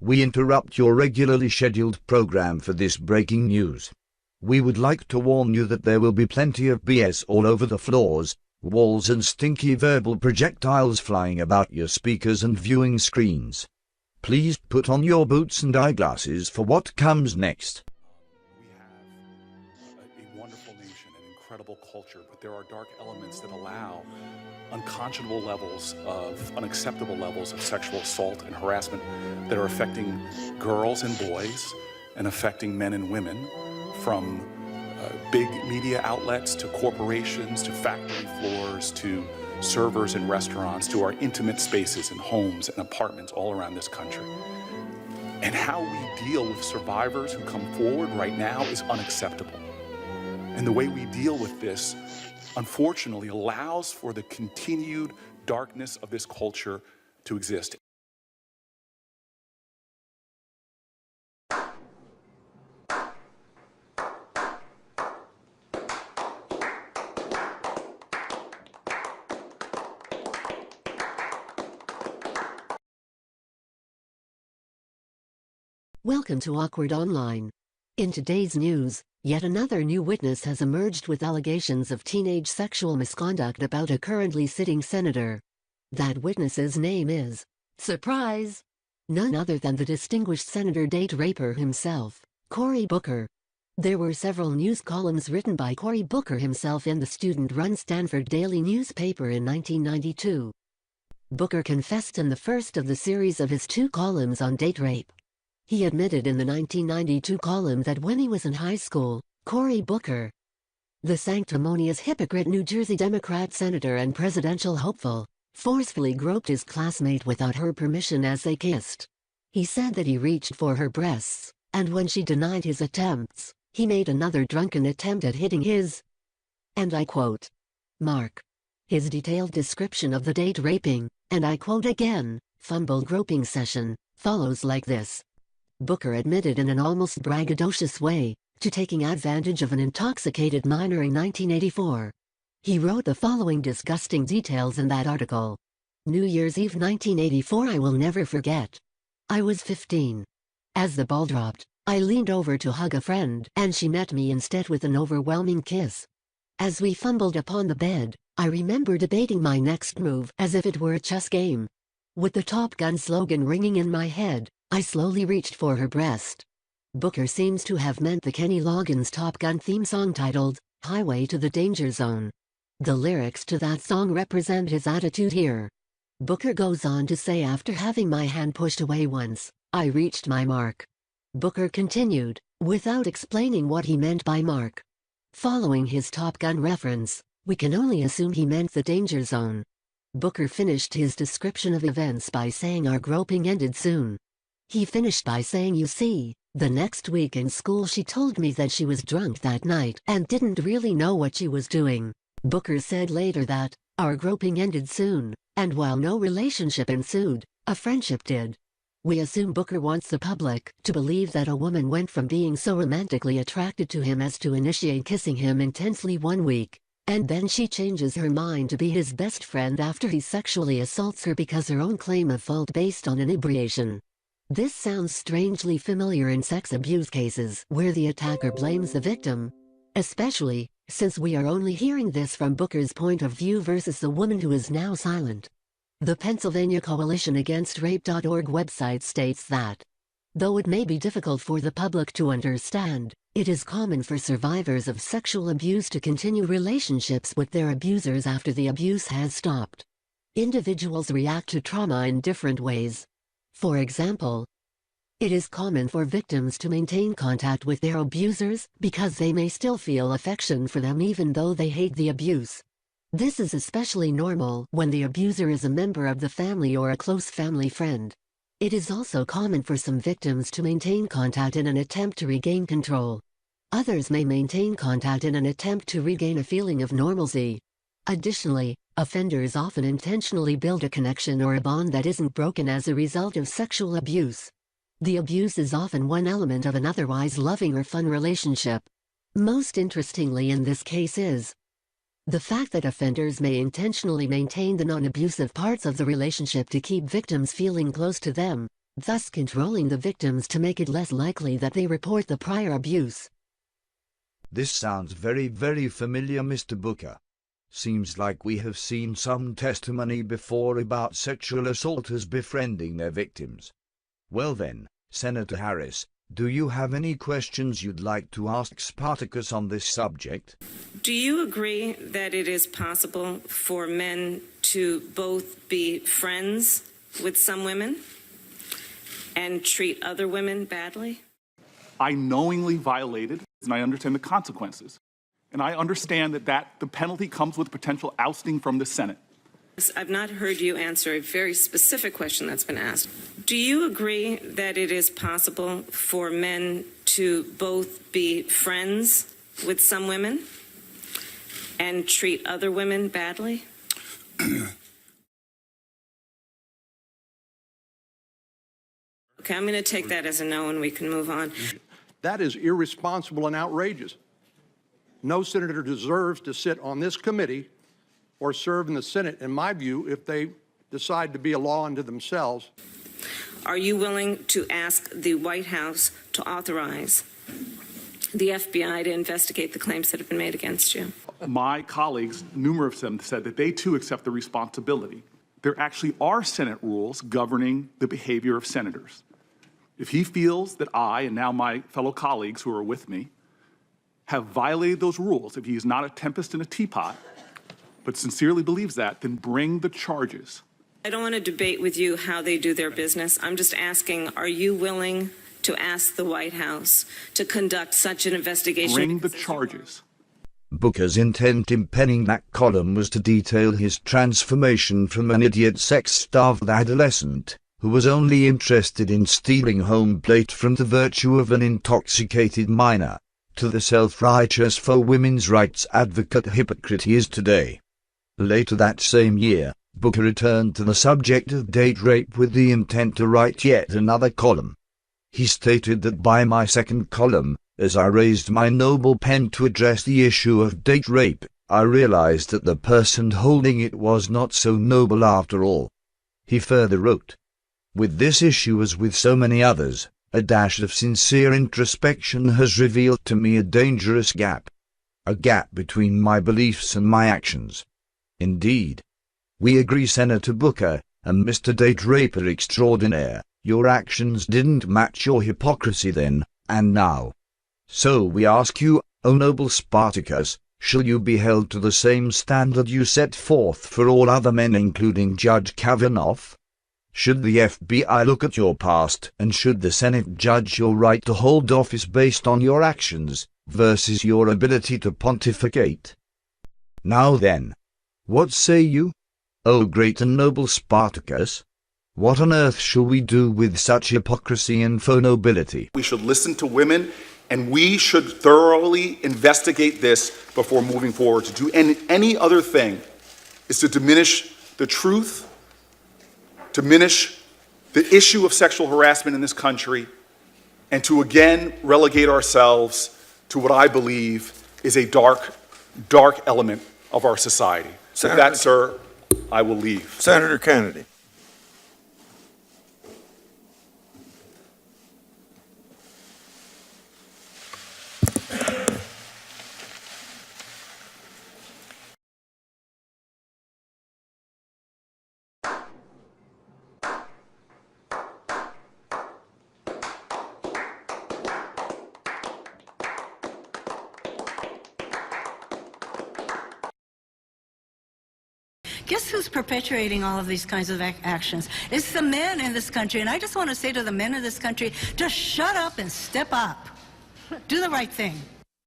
We interrupt your regularly scheduled program for this breaking news. We would like to warn you that there will be plenty of BS all over the floors, walls and stinky verbal projectiles flying about your speakers and viewing screens. Please put on your boots and eyeglasses for what comes next. We have a wonderful nation, an incredible culture, but there are dark elements that allow unconscionable levels of, unacceptable levels of sexual assault and harassment that are affecting girls and boys and affecting men and women, from big media outlets to corporations to factory floors to servers in restaurants to our intimate spaces in homes and apartments all around this country. And how we deal with survivors who come forward right now is unacceptable. And the way we deal with this, unfortunately, allows for the continued darkness of this culture to exist. Welcome to Awkward Online. In today's news, yet another new witness has emerged with allegations of teenage sexual misconduct about a currently sitting senator. That witness's name is, surprise, none other than the distinguished senator date raper himself, Cory Booker. There were several news columns written by Cory Booker himself in the student-run Stanford Daily newspaper in 1992. Booker confessed in the first of the series of his 2 columns on date rape. He admitted in the 1992 column that when he was in high school, Cory Booker, the sanctimonious hypocrite New Jersey Democrat senator and presidential hopeful, forcefully groped his classmate without her permission as they kissed. He said that he reached for her breasts, and when she denied his attempts, he made another drunken attempt at hitting his, and I quote, mark. His detailed description of the date raping, and I quote again, fumble groping session, follows like this. Booker admitted in an almost braggadocious way to taking advantage of an intoxicated minor in 1984. He wrote the following disgusting details in that article. New Year's Eve 1984 I will never forget. I was 15. As the ball dropped, I leaned over to hug a friend and she met me instead with an overwhelming kiss. As we fumbled upon the bed, I remember debating my next move as if it were a chess game. With the Top Gun slogan ringing in my head, I slowly reached for her breast. Booker seems to have meant the Kenny Loggins Top Gun theme song titled, Highway to the Danger Zone. The lyrics to that song represent his attitude here. Booker goes on to say after having my hand pushed away once, I reached my mark. Booker continued, without explaining what he meant by mark. Following his Top Gun reference, we can only assume he meant the danger zone. Booker finished his description of events by saying our groping ended soon. He finished by saying, you see, the next week in school she told me that she was drunk that night and didn't really know what she was doing. Booker said later that, our groping ended soon, and while no relationship ensued, a friendship did. We assume Booker wants the public to believe that a woman went from being so romantically attracted to him as to initiate kissing him intensely one week, and then she changes her mind to be his best friend after he sexually assaults her because her own claim of fault based on inebriation. This sounds strangely familiar in sex abuse cases where the attacker blames the victim, especially since we are only hearing this from Booker's point of view versus the woman who is now silent. The Pennsylvania Coalition Against Rape.org website states that, though it may be difficult for the public to understand, it is common for survivors of sexual abuse to continue relationships with their abusers after the abuse has stopped. Individuals react to trauma in different ways. For example, it is common for victims to maintain contact with their abusers because they may still feel affection for them even though they hate the abuse. This is especially normal when the abuser is a member of the family or a close family friend. It is also common for some victims to maintain contact in an attempt to regain control. Others may maintain contact in an attempt to regain a feeling of normalcy. Additionally, offenders often intentionally build a connection or a bond that isn't broken as a result of sexual abuse. The abuse is often one element of an otherwise loving or fun relationship. Most interestingly in this case is the fact that offenders may intentionally maintain the non-abusive parts of the relationship to keep victims feeling close to them, thus controlling the victims to make it less likely that they report the prior abuse. This sounds very, very familiar, Mr. Booker. Seems like we have seen some testimony before about sexual assaulters befriending their victims. Well then, Senator Harris, do you have any questions you'd like to ask Spartacus on this subject? Do you agree that it is possible for men to both be friends with some women and treat other women badly? I knowingly violated, and I understand the consequences. And I understand that the penalty comes with potential ousting from the Senate. I've not heard you answer a very specific question that's been asked. Do you agree that it is possible for men to both be friends with some women and treat other women badly? Okay, I'm going to take that as a no and we can move on. That is irresponsible and outrageous. No senator deserves to sit on this committee or serve in the Senate, in my view, if they decide to be a law unto themselves. Are you willing to ask the White House to authorize the FBI to investigate the claims that have been made against you? My colleagues, numerous of them, said that they too accept the responsibility. There actually are Senate rules governing the behavior of senators. If he feels that I, and now my fellow colleagues who are with me, have violated those rules, if he is not a tempest in a teapot, but sincerely believes that, then bring the charges. I don't want to debate with you how they do their business. I'm just asking, are you willing to ask the White House to conduct such an investigation? Bring the charges. Booker's intent in penning that column was to detail his transformation from an idiot sex-starved adolescent who was only interested in stealing home plate from the virtue of an intoxicated minor, to the self-righteous for women's rights advocate hypocrite he is today. Later that same year, Booker returned to the subject of date rape with the intent to write yet another column. He stated that by my second column, as I raised my noble pen to address the issue of date rape, I realized that the person holding it was not so noble after all. He further wrote, "With this issue as with so many others, a dash of sincere introspection has revealed to me a dangerous gap. A gap between my beliefs and my actions. Indeed. We agree, Senator Booker, and Mr. Date Raper Extraordinaire, your actions didn't match your hypocrisy then, and now. So we ask you, O noble Spartacus, shall you be held to the same standard you set forth for all other men including Judge Kavanaugh? Should the FBI look at your past, and should the Senate judge your right to hold office based on your actions, versus your ability to pontificate? Now then, what say you? O great and noble Spartacus, what on earth shall we do with such hypocrisy and nobility? We should listen to women, and we should thoroughly investigate this before moving forward. To do any other thing is to diminish the truth, diminish the issue of sexual harassment in this country, and to again relegate ourselves to what I believe is a dark, dark element of our society. So with that, sir, I will leave. Senator Kennedy. Guess who's perpetuating all of these kinds of actions? It's the men in this country. And I just want to say to the men in this country, just shut up and step up. Do the right thing.